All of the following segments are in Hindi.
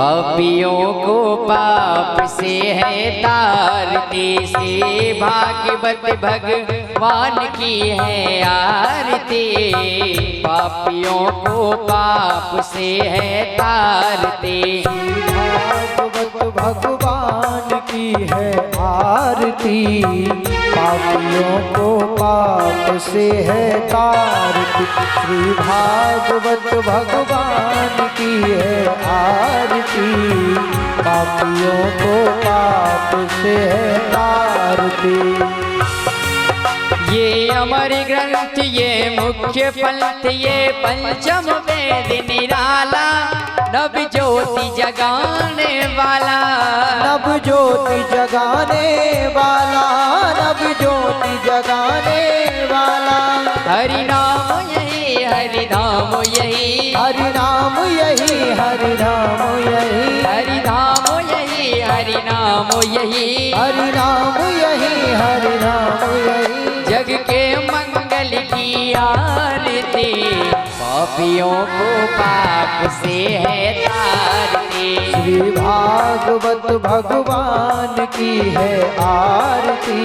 पापियों को पाप से है तारती, से भागवत भगवान की है आरती। पापियों को पाप से है तारती, भागवत भगवान की है आरती। पापियों को पाप से है तारती, श्री भागवत भगवान की है आरती। पापियों को पाप से है तारती। ये अमर ग्रंथ, ये मुख्य पंथ, ये पंचम वेद निराला, नव ज्योति जगाने वाला, नव ज्योति जगाने वाला, नव ज्योति जगाने वाला। हरि नाम यही, हरि नाम यही, हरि नाम यही, हरि नाम यही, हरि नाम यही, हरि नाम यही, हरि नाम यही, हरि नाम यही। जग के मंगल की आरती, पापियों को पाप से है तारती। श्री भागवत भगवान की है आरती।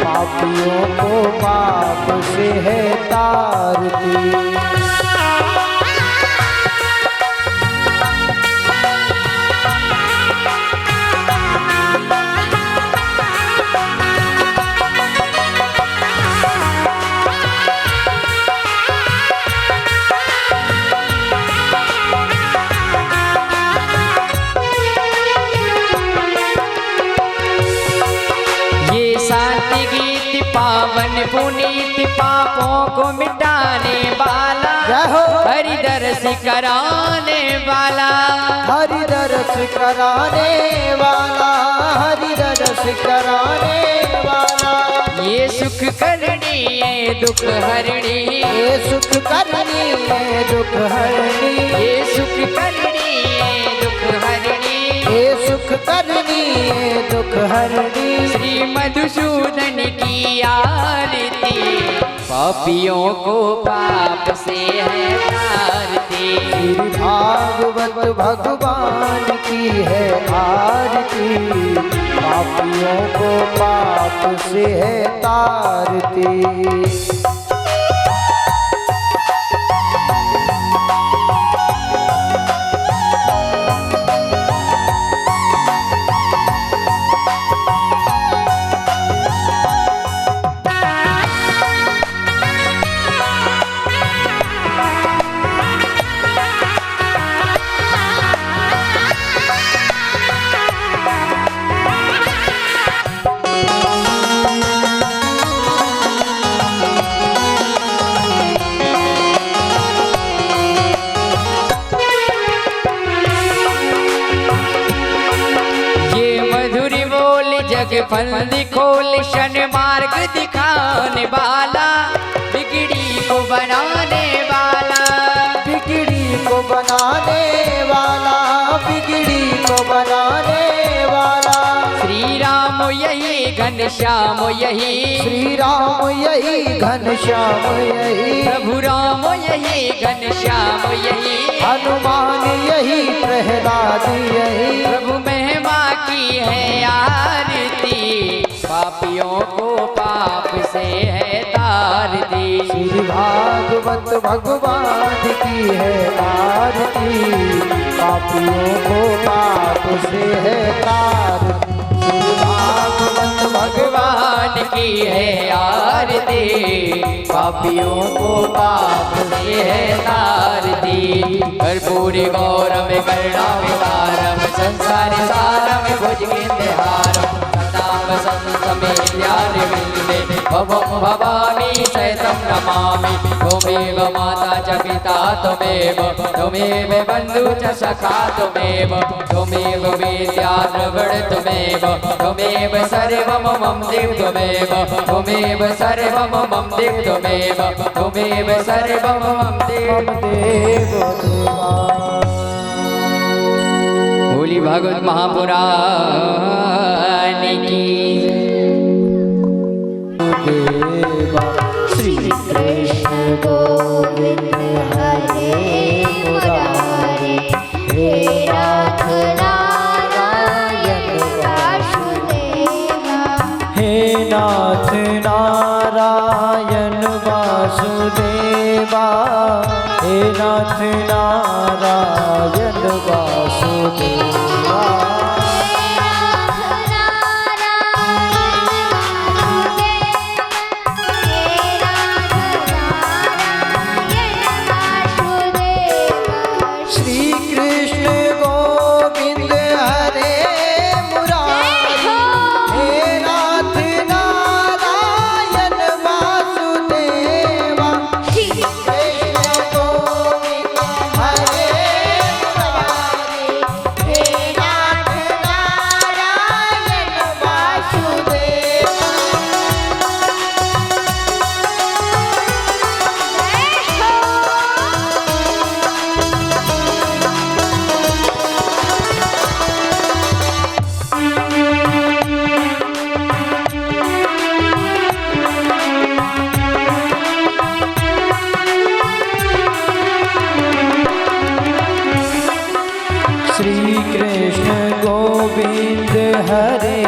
पापियों को पाप से है तारती। पावन पुनीत पापों को मिटाने वाला, हरि दर्श कराने वाला, हरि दर्श कराने वाला, हरि दर्श कराने वाला। ये सुख करनी ये दुख हरणी, ये सुख करनी ये दुख हरणी, ये सुख करनी ये दुख हरणी, ये सुख करनी ये दुख हरणी। श्री मधुसूदन की आरती, पापियों को पाप से है तारती। श्री भागवत भगवान की है आरती। पापियों को पाप से है तारती। जग फंदी खोल शन मार्ग दिखाने वाला, बिगड़ी को बनाने वाला, बिगड़ी को बनाने वाला, बिगड़ी को बनाने वाला। श्री राम यही घनश्याम यही, श्री राम यही घनश्याम यही, प्रभु राम यही घनश्याम यही, हनुमान यही प्रहलाद यही। प्रभु महिमा की है आरती, पापियों को पाप से है तारती। श्री भागवत भगवान की है आरती। पापियों को पाप से है तारती। श्री भागवत भगवान की है आरती, पापियों को पाप से है तारती। कर्पूरी गौरव करुणावतारम, संसार सारम भुजगेन्द्रहारम, सदाम संसमेत्यादिविन्दे भवं भवामि सहितं नमामि। त्वमेव माता च पिता त्वमेव, त्वमेव बन्धु च सखा त्वमेव, त्वमेव विद्या द्रविण त्वमेव, त्वमेव सर्वं मम देव त्वमेव, त्वमेव सर्वं मम देव त्वमेव, त्वमेव सर्वं मम देव देवा। बोली भागवत महापुराण की। देवा श्री कृष्ण गोविंद हरे मुरारे, हे राधा नाथ नारायण वासुदेवा। नारायण वासुदेवा। श्री कृष्ण गोविंद हरे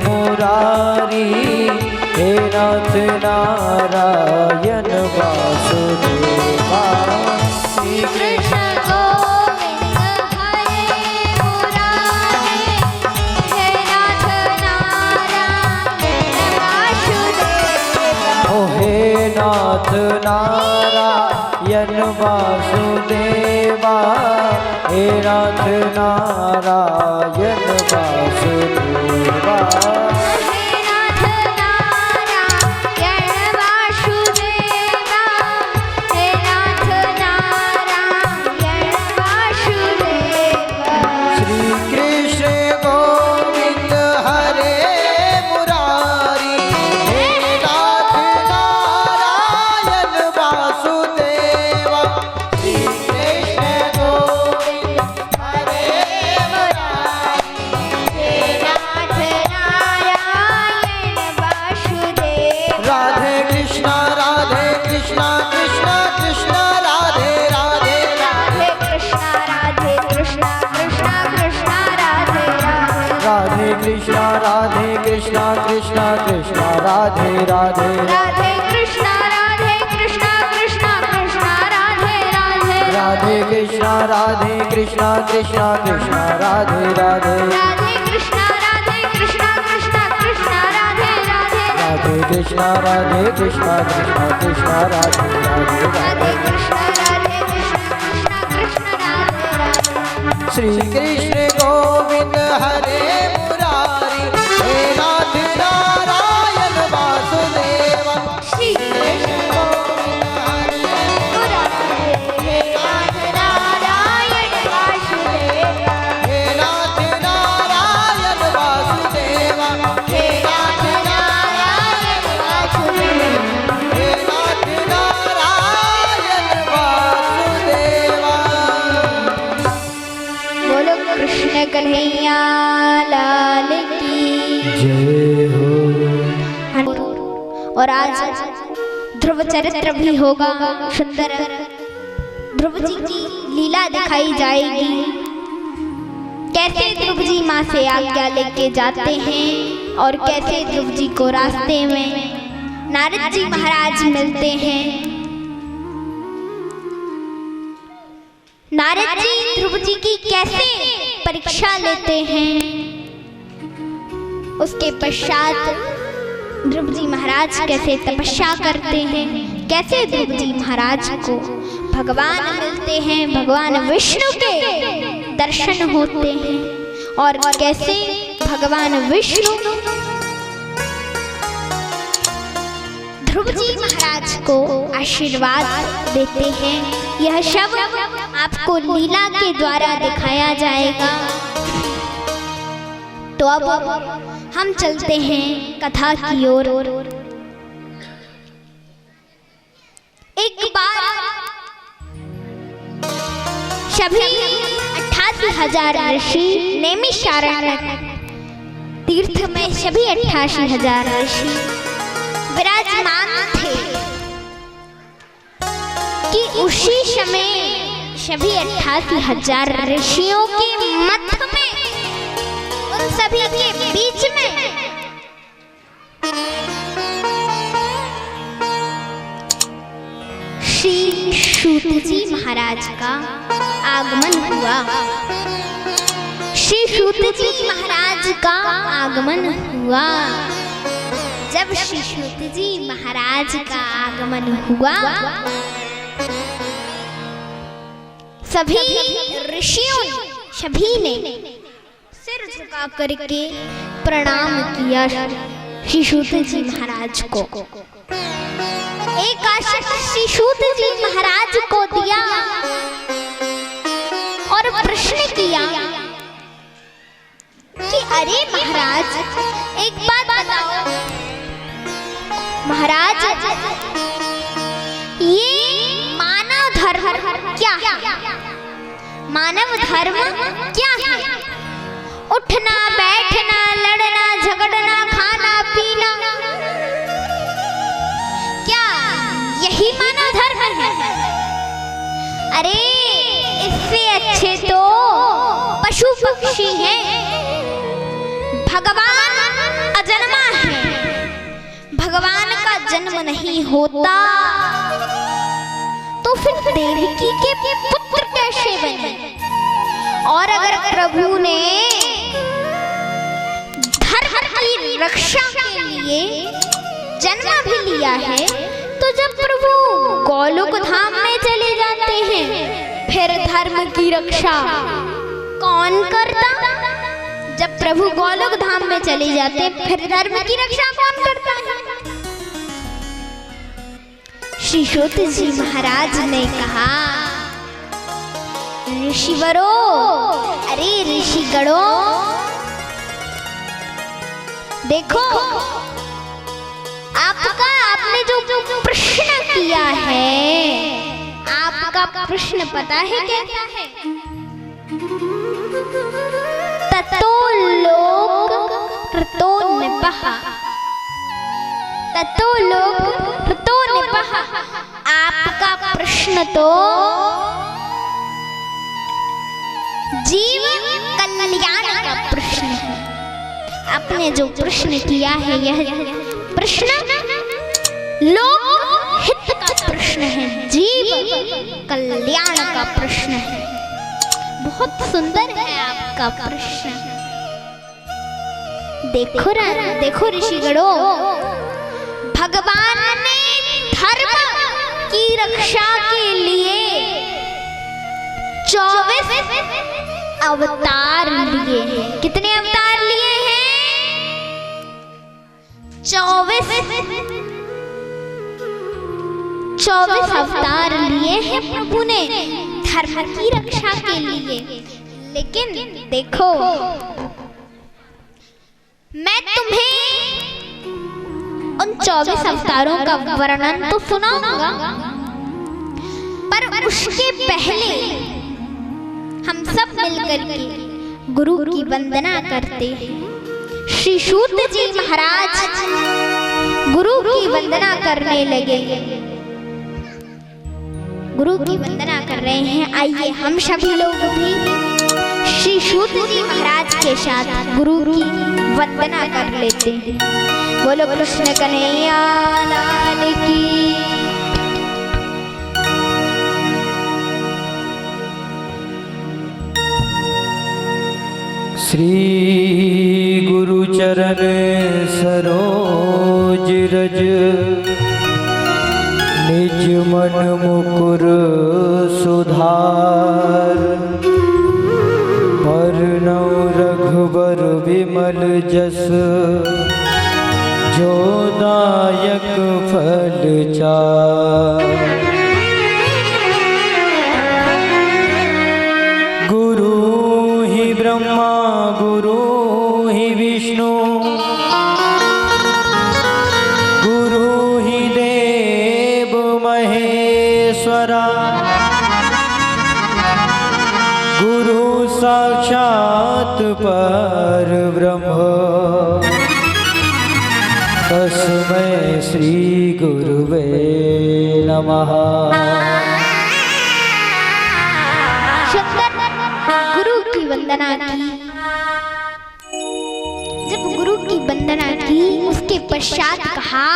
मुरारी हे नाथ नारायण वासुदेवा। ओ हे नाथ नारायण वासुदेवा, हे नाथ नारायण वासुदेवा। कृष्णा राधे कृष्णा कृष्णा कृष्णा राधे राधे राधे कृष्णा राधे कृष्णा कृष्णा कृष्णा राधे राधे राधे कृष्णा राधे कृष्णा कृष्णा कृष्णा राधे राधे राधे कृष्णा राधे कृष्णा कृष्णा कृष्णा राधे राधे राधे कृष्णा राधे कृष्णा कृष्णा कृष्णा राधे राधे राधे कृष्णा राधे कृष्णा कृष्णा कृष्णा राधे राधे। श्री कृष्ण गोविंद हरे मुरारी हे नाथ नारायण वासुदेवा। श्री कृष्ण गोविंद हरे मुरारी हे नाथ नारायण वासुदेवा। हे नाथ नारायण वासुदेवा, हे नाथ नारायण वासुदेवा, हे नाथ नारायण वासुदेवा। बोलो कृष्ण कन्हैया लाल की जय हो। और आज ध्रुव चरित्र भी होगा सुंदर। ध्रुव जी की लीला दिखाई जाएगी, कैसे ध्रुव जी माँ से आज्ञा लेके जाते हैं और कैसे ध्रुव जी को रास्ते में नारद जी महाराज मिलते हैं। नारद जी ध्रुव जी की कैसे परीक्षा लेते हैं, उसके पश्चात ध्रुव जी महाराज कैसे तपस्या करते हैं, कैसे ध्रुव जी महाराज को भगवान मिलते हैं, भगवान विष्णु के दर्शन होते हैं और कैसे भगवान विष्णु ध्रुव जी महाराज को आशीर्वाद देते हैं। यह सब आपको लीला के द्वारा दिखाया जाएगा। तो अब हम चलते हैं कथा की ओर। एक बार सभी 88,000 ऋषि नैमिषारण्य तीर्थ में सभी 88,000 ऋषि विराजमान थे कि उसी समय सभी 88,000 ऋषियों के मध्य में उन सभी के बीच में श्री सूत जी महाराज का आगमन हुआ। श्री सूत जी महाराज का आगमन हुआ। जब श्री सूत जी महाराज का आगमन हुआ, सभी ऋषियों सभी ने सिर झुका करके प्रणाम किया श्री सूत जी महाराज को। एक आशीष श्री सूत जी महाराज को दिया और प्रश्न किया कि अरे महाराज, एक बात बताओ महाराज, ये मानव धर्म क्या है? मानव धर्म क्या है? उठना, बैठना, लड़ना, झगड़ना, खाना, पीना, क्या यही मानव धर्म है? अरे इससे अच्छे तो पशु पक्षी हैं। भगवान अजन्मा है, भगवान का जन्म नहीं होता तो फिर देवकी के पुत्र कैसे बने? और अगर प्रभु ने धर्म की रक्षा के लिए जन्म भी लिया है, तो जब प्रभु गोलोक धाम में चले जाते हैं, फिर धर्म की रक्षा कौन करता? जब प्रभु गोलोक धाम में चले जाते हैं, फिर धर्म की रक्षा कौन करता है? श्री सूत जी महाराज ने कहा, ऋषिवरो, अरे ऋषिगणों, देखो आपने जो प्रश्न किया है, आपका प्रश्न पता है क्या है? ततो लोक ऋतो निपः, ततो लोक ऋतो निपः। आपका प्रश्न तो जीव कल्याण का प्रश्न है। आपने जो प्रश्न किया है, यह प्रश्न लोक हित का प्रश्न है, जीव कल्याण का प्रश्न है। बहुत सुंदर है आपका प्रश्न। देखो ऋषिगणों, भगवान ने धर्म की रक्षा के लिए 24 अवतार लिए हैं। कितने अवतार लिए हैं? 24 अवतार लिए हैं प्रभु ने धर्म की रक्षा के लिए। लेकिन देखो, मैं तुम्हें उन 24 अवतारों का वर्णन तो सुनाऊंगा, पर उसके पहले हम सब मिलकर के गुरु की वंदना करते हैं। श्री सूत जी महाराज गुरु की वंदना करने लगे, गुरु की वंदना कर रहे हैं। आइए हम सभी लोग भी श्री सूत जी महाराज के साथ गुरु की वंदना कर लेते हैं। बोलो कृष्ण कन्हैया लाल की। श्री गुरु चरण सरोज रज, निज मन मुकुर सुधार। बरनउँ रघुबर विमल जस, जो दायक फल चार। गुरु ही ब्रह्मा गुरु ही विष्णु, गुरु ही देव महेश्वरा। गुरु साक्षात पर ब्रह्म, तस्मै श्री गुरुवे नमः। गुरु की वंदना की। जब गुरु की वंदना की, उसके पश्चात कहा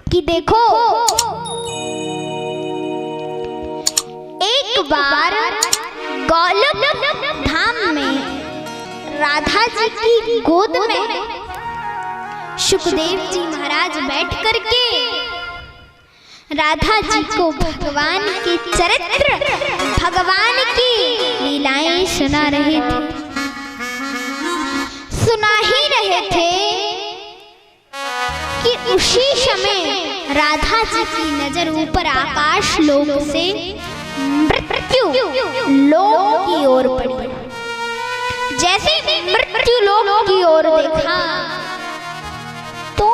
कि देखो एक बार गोलोक धाम में राधा जी की गोद में सुखदेव जी महाराज बैठ करके राधा जी को भगवान के चरित्र, भगवान की लीलाएं सुना रहे थे, सुना ही रहे थे कि उसी समय राधा जी की नजर ऊपर आकाश लोक से मृत्यु लोक की ओर पड़ी। जैसे मृत्यु लोक की ओर देखा तो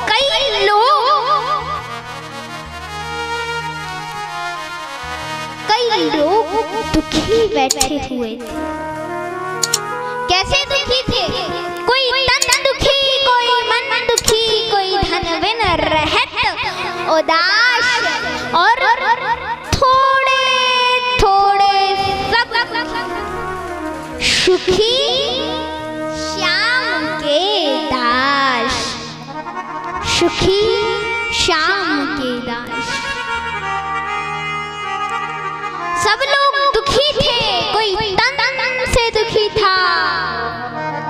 कई लोग दुखी बैठे हुए थे। कैसे दुखी थे? कोई तन दुखी, कोई मन दुखी, कोई धन बिन रहत उदास, और थोड़े थोड़े सब सुखी श्याम के दास, सुखी श्याम के दास। सब लोग दुखी थे, कोई तन से दुखी था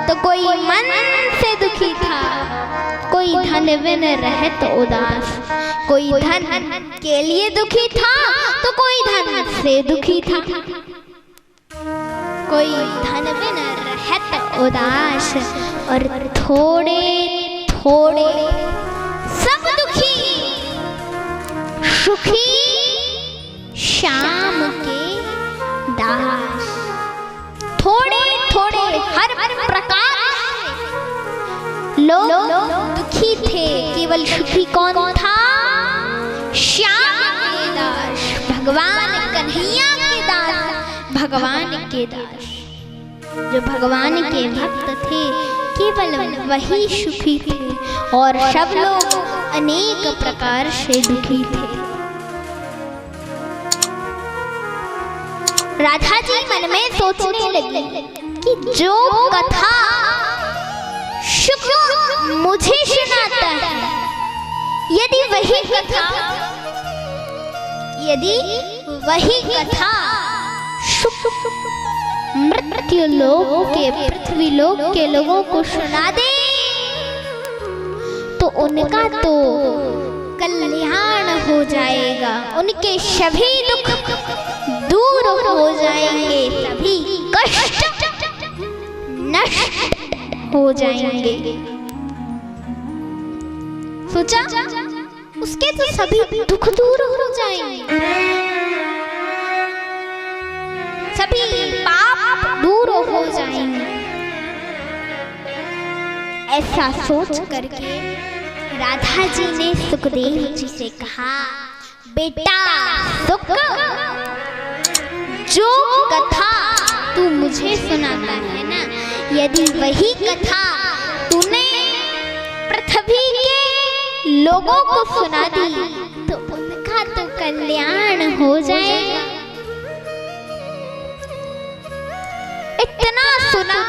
तो कोई मन से दुखी था, कोई धन बिन रहत उदास, कोई धन के लिए दुखी था तो कोई धन से दुखी था, कोई धन बिन रहत उदास, और थोड़े थोड़े सब दुखी सुखी श्याम के दास। थोड़े थोड़े हर प्रकार लोग दुखी थे, केवल सुखी कौन था? श्याम के दास, भगवान कन्हैया के दास, भगवान के दास। जो भगवान के भक्त थे केवल वही सुखी थे और सब लोग अनेक प्रकार से दुखी थे। राधा जी मन में सोचने लगी कि जो कथा शुक्र मुझे सुनाता है, यदि वही कथा मृत्यु लोक के, पृथ्वी लोक के लोगों को सुना दे तो उनका तो कल्याण हो जाएगा, उनके सभी दुख दूर हो जाएंगे, सभी कष्ट नष्ट हो जाएंगे। सोचा उसके तो सभी दुख दूर हो जाएंगे, सभी पाप दूर हो जाएंगे। ऐसा सोच करके राधा जी ने सुखदेव जी से कहा, बेटा सुख, जो कथा तू मुझे सुनाता है ना, यदि वही कथा तूने पृथ्वी के लोगों को सुना दी तो उनका तो कल्याण हो जाएगा। इतना सुना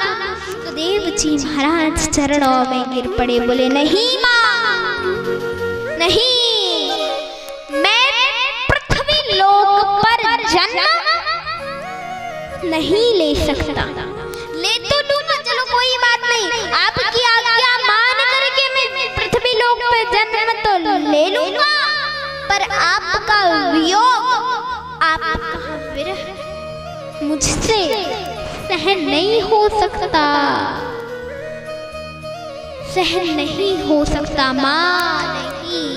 सुखदेव जी महाराज चरणों में गिर पड़े, बोले नहीं माँ, नहीं, मैं पृथ्वी लोक पर जन्म नहीं ले सकता। ले तो लूंगा, चलो कोई बात नहीं, आपकी आज्ञा मान करके मैं पृथ्वी लोक पर जन्म तो ले लूंगा, पर आपका वियोग, आपका विरह मुझसे सहन नहीं हो सकता, सहन नहीं हो सकता माँ, नहीं।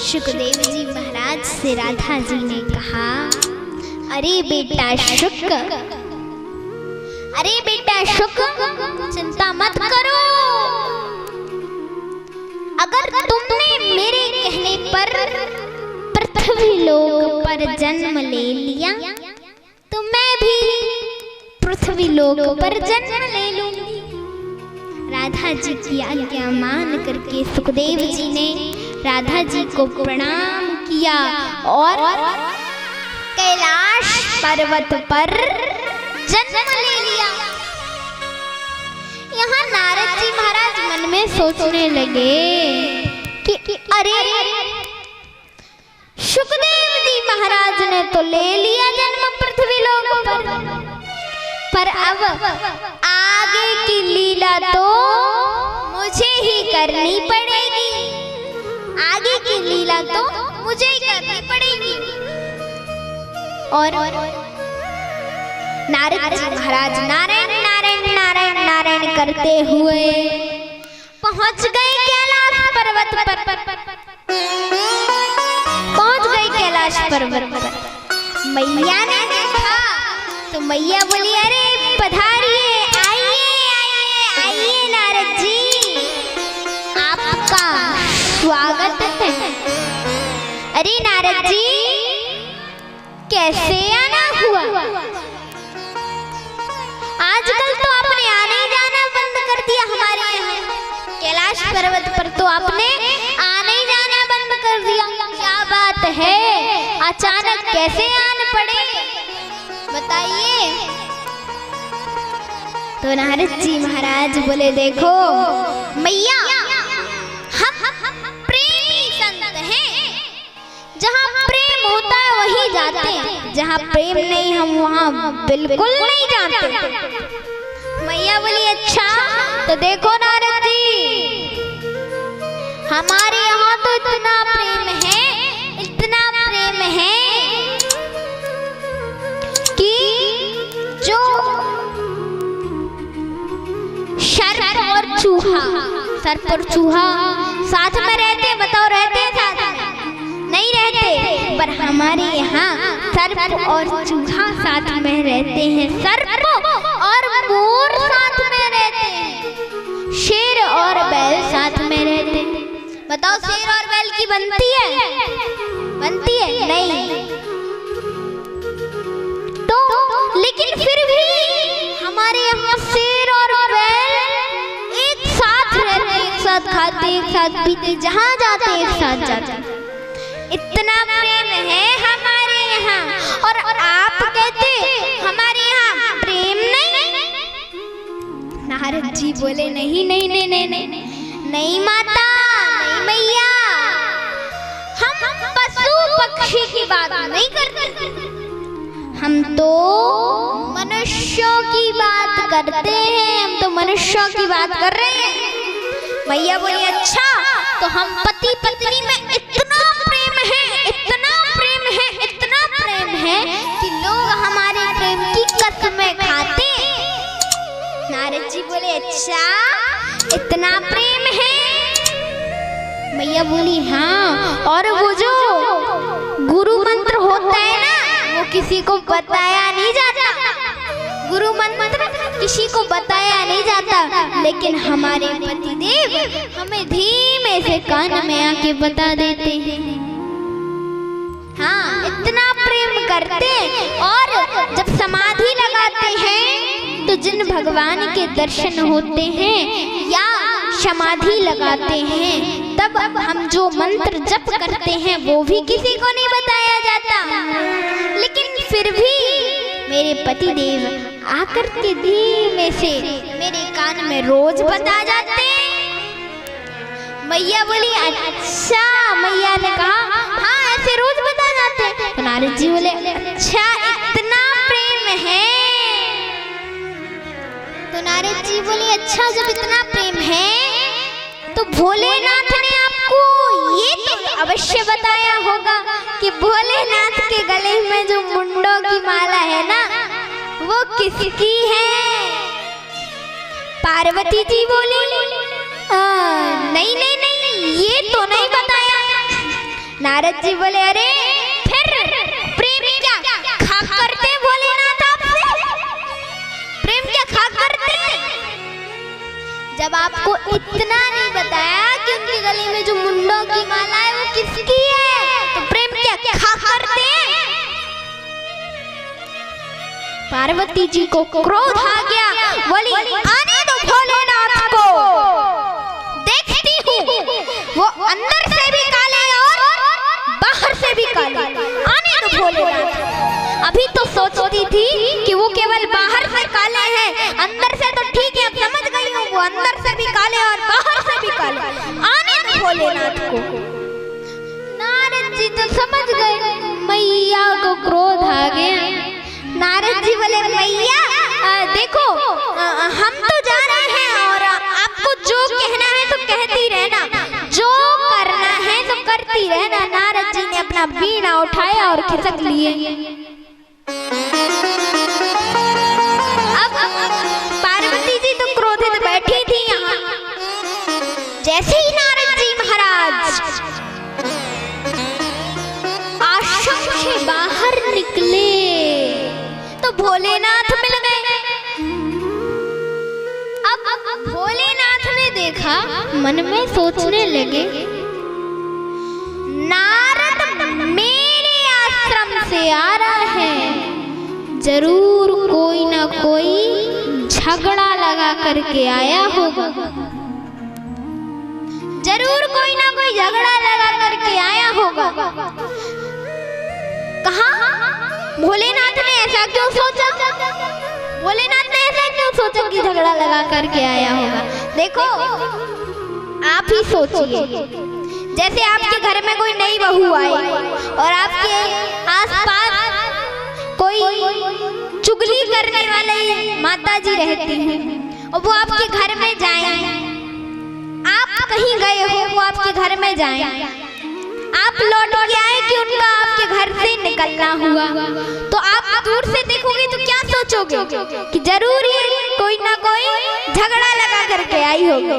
सुखदेव जी महाराज से राधा जी ने कहा, अरे बेटा शुक, अरे बेटा शुक, चिंता मत करो, अगर तुमने मेरे कहने पर पृथ्वी लोक पर जन्म ले लिया तो मैं भी पृथ्वी लोक पर जन्म ले लूंगी। राधा जी की आज्ञा मान करके सुखदेव जी ने राधा जी को प्रणाम किया और कैलाश पर्वत पर जन्म ले लिया। यहाँ नारद जी महाराज मन में सोचने लगे कि अरे सुखदेव जी महाराज ने तो ले लिया जन्म पृथ्वी लोक पर अब आगे की लीला तो मुझे ही करनी पड़ेगी। आगे की लीला तो मुझे ही करनी पड़ेगी। और नारद जी महाराज नारायण नारायण नारायण नारायण करते हुए पहुंच गए कैलाश पर्वत पर। पहुंच गए कैलाश पर्वत पर। मैया ने देखा तो मैया बोली, अरे पधारिए, आइए आइए आइए नारद जी, आपका स्वागत है। अरे नारद जी कैसे आना हुआ? आजकल तो आपने आने जाना बंद कर दिया हमारे यहाँ। कैलाश पर्वत पर तो आपने आने जाना बंद कर दिया। क्या बात है, अचानक कैसे आन पड़े बताइए। तो नारद जी महाराज बोले, देखो मैया, हम प्रेमी संत हैं। जहाँ प्रेम होता है वहीं जाते हैं, जहाँ प्रेम नहीं हम वहाँ बिल्कुल नहीं जाते। मैया बोली, अच्छा तो देखो नारद जी, हमारे यहाँ तो इतना प्रेम है, इतना प्रेम है कि जो सर्प और चूहा, सर्प और चूहा साथ में रहते, बताओ रहते हैं साथ में? नहीं रहते। पर हमारे यहाँ सर्प और चूहा साथ में रहते हैं, सर्प और मोर साथ में रहते हैं, शेर और बैल साथ में रहते हैं। बताओ शेर और बैल की बनती है? बनती है? नहीं। तो लेकिन फिर भी हमारे यहाँ शेर और बैल एक साथ रहते, एक साथ खाते, एक साथ पीते, जहाँ जाते एक साथ जाते। इतना प्रेम है हमारे यहाँ, और आप कहते हमारे यहाँ प्रेम नहीं। नारद जी बोले, नहीं नहीं नहीं नहीं नहीं नहीं माता, नहीं मैया, हम पशु पक्षी की बात नहीं करते, हम तो मनुष्यों की बात करते हैं। हम तो मनुष्यों की बात कर रहे हैं। मैया बोली, अच्छा तो हम पति पत्नी में इतना प्रेम है, इतना प्रेम है, इतना प्रेम है कि लोग हमारे प्रेम की कसमें खाते। नारद जी बोले, अच्छा इतना प्रेम है? मैया बोली, हाँ, और वो जो गुरु मंत्र होता है ना, वो किसी को बताया नहीं जाता। गुरु मंत्र किसी को बताया नहीं जाता, लेकिन हमारे पतिदेव हमें धीमे से कान में आके बता देते हैं। हाँ, इतना प्रेम करते। और जब समाधि लगाते हैं तो जिन भगवान के दर्शन होते हैं या समाधि लगाते हैं, तब हम जो मंत्र जप करते हैं वो भी किसी को नहीं बताया जाता। लेकिन फिर भी मेरे पतिदेव आकर के धीमे से मेरे कान में रोज बता जाते। मैया बोली, अच्छा। मैया ने कहा, हाँ ऐसे रोज बता जाते। तो नारद जी बोले, अच्छा इतना प्रेम है? तो नारद जी बोले, अच्छा जब इतना प्रेम है तो भोलेनाथ ने आपको ये तो अवश्य बताया होगा कि भोलेनाथ के गले में जो मुंडों की माला है ना, वो किसकी है? पार्वती जी बोली, नहीं नहीं नहीं ये तो नहीं बताया। नारद जी बोले, अरे फिर प्रेम क्या खा करते भोलेनाथ आपसे? प्रेम क्या खा करते? जब आपको इतना नहीं बताया कि उनके गले में जो मुंडों की माला है वो किसकी है, तो प्रेम क्या खा करते? पार्वती जी को क्रोध आ गया, बोली, आने दो भोलेनाथ को, देखती हूँ वो अंदर से भी काले और बाहर से भी काले। आने दो भोलेनाथ। अभी तो सोचती थी कि वो केवल बाहर से काले हैं, अंदर से तो ठीक है, अब समझ गई हूँ वो अंदर से भी काले और बाहर से भी काले। आने दो भोलेनाथ को। नारद जी तो समझ गए मैया को क्रोध आ गया। नारद जी बोले मैया देखो हम तो जा रहे हैं और आपको जो कहना है तो कहती रहना, जो करना है तो करती रहना। नारद जी ने अपना वीणा उठाया और खिसक लिए। अब पार्वती जी तो क्रोधित बैठी थी यहाँ। जैसे ही नारद जी महाराज आश्रम से बाहर निकले तो भोलेनाथ मिल गए। अब भोलेनाथ ने देखा, मन में सोचने लगे नारद मेरे आश्रम से आ रहा है, जरूर कोई ना कोई झगड़ा लगा करके आया होगा, जरूर कोई ना कोई झगड़ा लगा करके आया होगा। कहा भोलेनाथ ने ऐसा क्यों सोचा? भोलेनाथ ने ऐसा क्यों सोचा कि झगड़ा लगा करके आया होगा? देखो आप ही सोचिए, जैसे आपके घर में कोई नई बहू आई और आपके आसपास कोई चुगली करने वाले माता जी रहती हैं और वो आपके घर में जाएं, आप कहीं गए हो, वो आपके घर में जाएं, आप लौट के आए कि उनका आपके घर से निकलना हुआ, तो आप दूर से देखोगे तो क्या सोचोगे कि जरूर ये कोई ना कोई झगड़ा लगा करके आई होगी।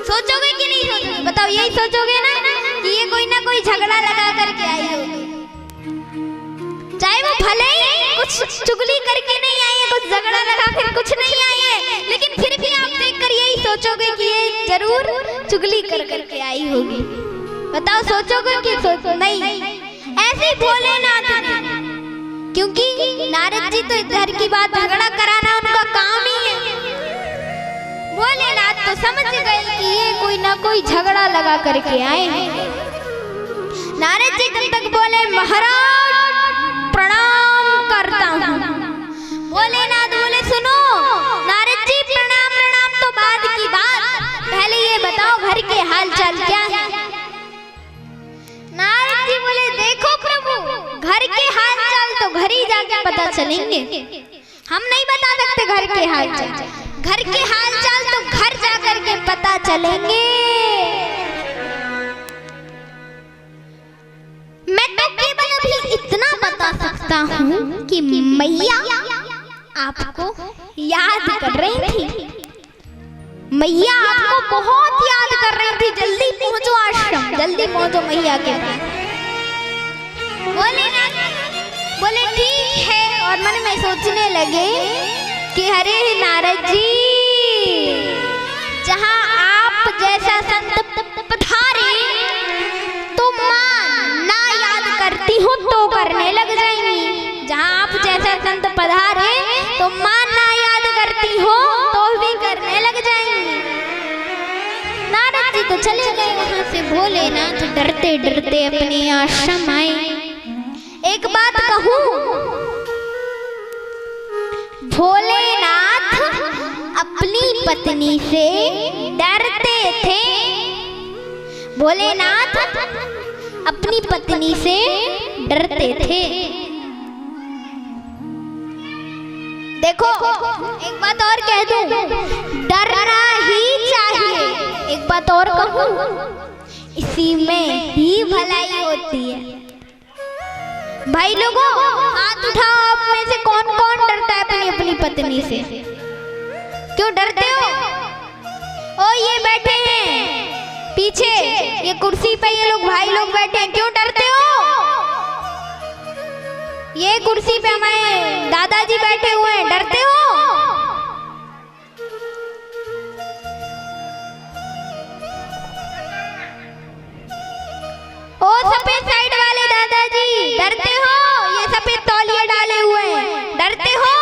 सोचोगे कि नहीं सोचोगे? बताओ, यही सोचोगे ना कि ये कोई ना कोई झगड़ा लगा करके आई होगी। चाहे वो भले ही कुछ चुगली करके नहीं आई है, कुछ झगड़ा लगा कर कुछ नहीं आई है, लेकिन फिर भी आप देखकर यही सोचोगे कि ये जरूर चुगली कर करके आई होगी। बताओ सोचोगे कि नहीं? ऐसे भोलेनाथ ने, क्योंकि नारद जी तो इधर की बात झगड़ा कराना उनका काम ही है। भोलेनाथ तो समझ गए कि ये कोई ना कोई झगड़ा लगा करके आए हैं। नारद जी तब तक बोले महाराज प्रणाम करता हूँ। भोलेनाथ बोले सुनो नारद जी, प्रणाम प्रणाम तो बाद की बात, पहले ये बताओ घर के हाल चाल क्या है? नारद जी बोले देखो प्रभु, घर के हाल चाल तो घर ही जाके पता चलेंगे, हम नहीं बता सकते घर के हाल चाल। घर के हाल चाल तो घर जाकर के पता चलेंगे। मैं तो केवल अभी इतना बता सकता हूँ कि मैया आपको याद कर रही थी, मैया आपको बहुत याद कर रही थी। जल्दी पहुंचो आश्रम, जल्दी पहुंचो मैया के पास। बोले ठीक है, और मन में सोचने लगे कि अरे नारद जी, जहाँ आप जैसा संत पधारे तो मां ना याद करती हो तो करने लग जाएंगी, जहाँ आप जैसा संत पधारे तो मां ना याद करती हो तो भी करने लग जाएंगी। नारद जी तो चले गए वहां से। भोलेनाथ डरते डरते अपने आश्रम आए। एक बात कहूं, भोलेनाथ अपनी पत्नी से डरते थे। भोलेनाथ अपनी पत्नी से डरते थे। देखो एक बात और कह दूं, डरना ही चाहिए। एक बात और कहूं, इसी में ही भलाई होती है। भाई लोगों हाथ उठाओ, आप में से कौन कौन डरता है अपनी अपनी पत्नी से? क्यों डरते हो? ओ ये बैठे हैं पीछे, ये कुर्सी पे ये लोग भाई लोग बैठे हैं, क्यों डरते हो? ये कुर्सी पे हमारे दादाजी बैठे हुए हैं, डरते हो? ओ सफेद साइड वाले दादाजी, डरते हो? ये सफेद तौलिए डाले हुए हैं, डरते हो?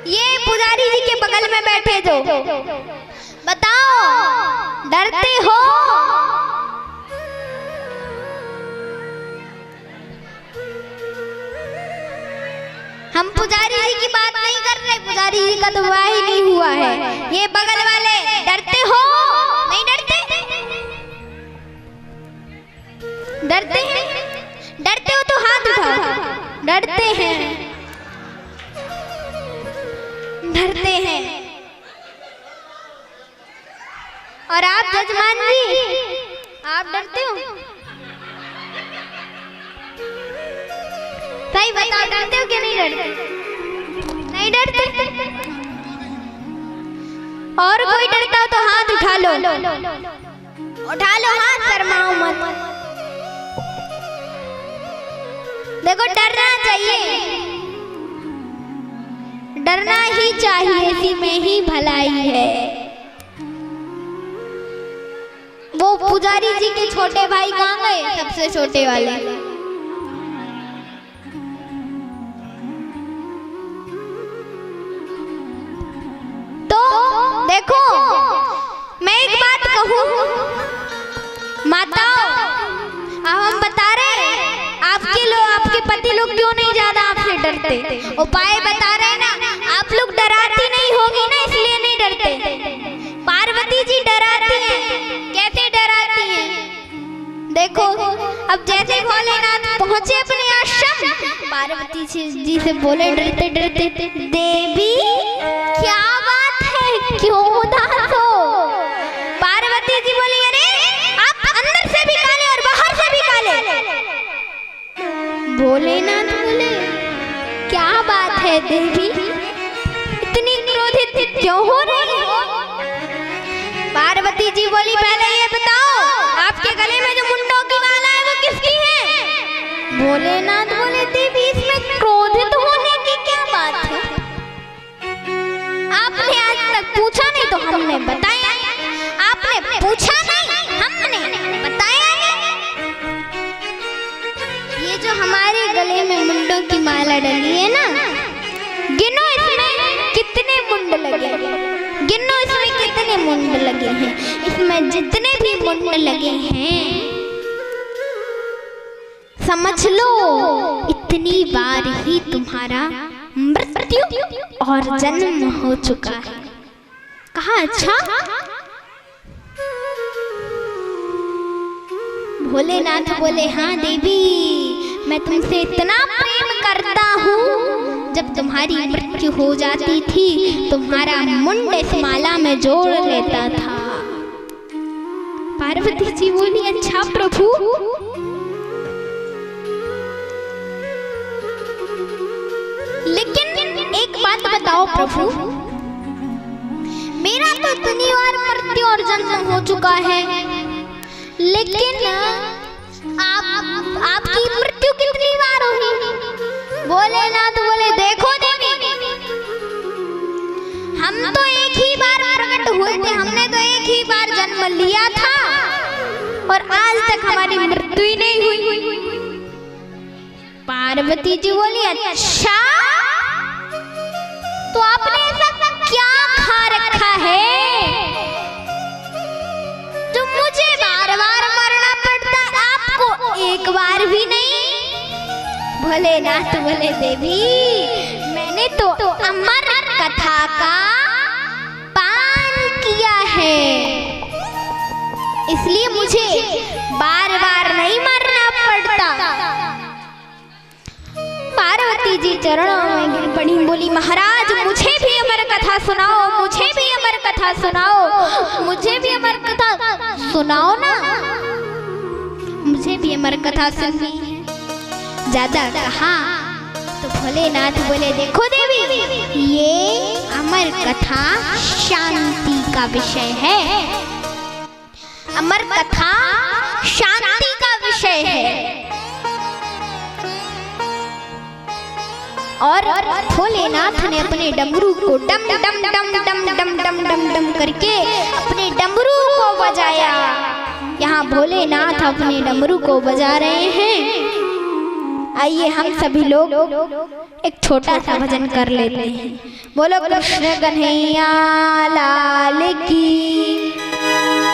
ये पुजारी जी के बगल में बैठे जो, बताओ डरते हो? हम पुजारी जी की बात नहीं कर रहे, पुजारी जी का तो विवाह ही नहीं हुआ है। ये बगल वाले डरते हो? नहीं डरते? डरते हैं? डरते हो तो हाथ उठाओ। डरते हैं? डरते हैं। और आप जजमान जी, आप डरते हो? सही बताओ, डरते हो कि नहीं डरते? नहीं डरते? और कोई डरता हो तो हाथ उठा लो, उठा लो हाथ, शर्माओ मत। देखो डरना चाहिए, डरना ही चाहिए, इसी में ही भलाई है। वो पुजारी जी के छोटे भाई कहाँ गए? सबसे छोटे वाले। तो देखो, मैं एक बात कहूँ, माताओं, अब हम बता रहे हैं, आपके पति लोग क्यों नहीं ज्यादा आपसे डरते? उपाय बता रहे हैं ना, आप लोग डराती नहीं होगी ना, इसलिए नहीं डरते। पार्वती जी डराती हैं। कैसे डराती हैं? देखो, अब जैसे भोलेनाथ पहुंचे अपने आश्रम, पार्वती जी से बोले डरते डरते, देवी क्या बात है, क्यों उदास हो? पार्वती जी बोली, अरे आप अंदर से भी काले और बाहर से भी काले। भोलेनाथ बोले, क्या बात है देवी, इतनी क्रोधित क्यों हो रही हो? पार्वती जी बोली, पहले ये बताओ, आपके गले में जो मुंडों की माला है वो किसकी है? भोलेनाथ बोले, देवी इसमें क्रोधित होने की क्या बात है? आपने आज तक पूछा नहीं तो हमने बताया। आपने पूछा नहीं, हमने बताया। ये जो हमारे गले में मुंडों की माला डली है ना, गिनो इसमें कितने मुंड लगे, गिनो इसमें कितने मुंड लगे हैं। इसमें जितने भी मुंड लगे हैं, समझ लो इतनी बार ही तुम्हारा मृत्यु और जन्म हो चुका है। कहा अच्छा? भोलेनाथ बोले, हाँ देवी, मैं तुमसे इतना प्रेम करता हूँ, जब तुम्हारी मृत्यु हो जाती थी तुम्हारा मुंड इस माला में जोड़ लेता था। पार्वती जी बोली, अच्छा प्रभु, लेकिन एक बात बताओ प्रभु, मेरा तो इतनी बार मृत्यु और जन्म हो चुका है, लेकिन आपकी मृत्यु कितनी बार हुई? भोलेनाथ बोले, देखो देवी, हम तो एक ही बार प्रकट हुए थे, हमने तो एक ही बार जन्म लिया था और आज तक हमारी मृत्यु ही नहीं हुई। पार्वती जी बोली, अच्छा, तो आपने ऐसा क्या खा रखा है जो मुझे बार बार मरना पड़ता, आपको एक बार भी नहीं? भोलेनाथ बोले, देवी, मैंने तो अमर कथा का पान किया है, इसलिए मुझे बार बार नहीं मरना पड़ता। पार्वती जी चरणों में गिर पड़ी, बोली, महाराज मुझे भी अमर कथा सुनाओ, मुझे भी अमर कथा सुनाओ, मुझे भी अमर कथा सुनाओ ना, मुझे भी अमर कथा सुननी है। ज्यादा कहा तो भोलेनाथ बोले, देखो देवी, ये अमर कथा शांति का विषय है, अमर कथा शांति का विषय है। और भोलेनाथ ने अपने डमरू को डम डम डम डम डम डम डम डम करके अपने डमरू को बजाया। यहाँ भोलेनाथ अपने डमरू को बजा रहे हैं। आइए हम सभी लोग एक छोटा सा भजन कर लेते हैं। बोलो कृष्ण कन्हैया लाल की,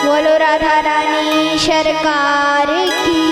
बोलो राधा रानी सरकार की।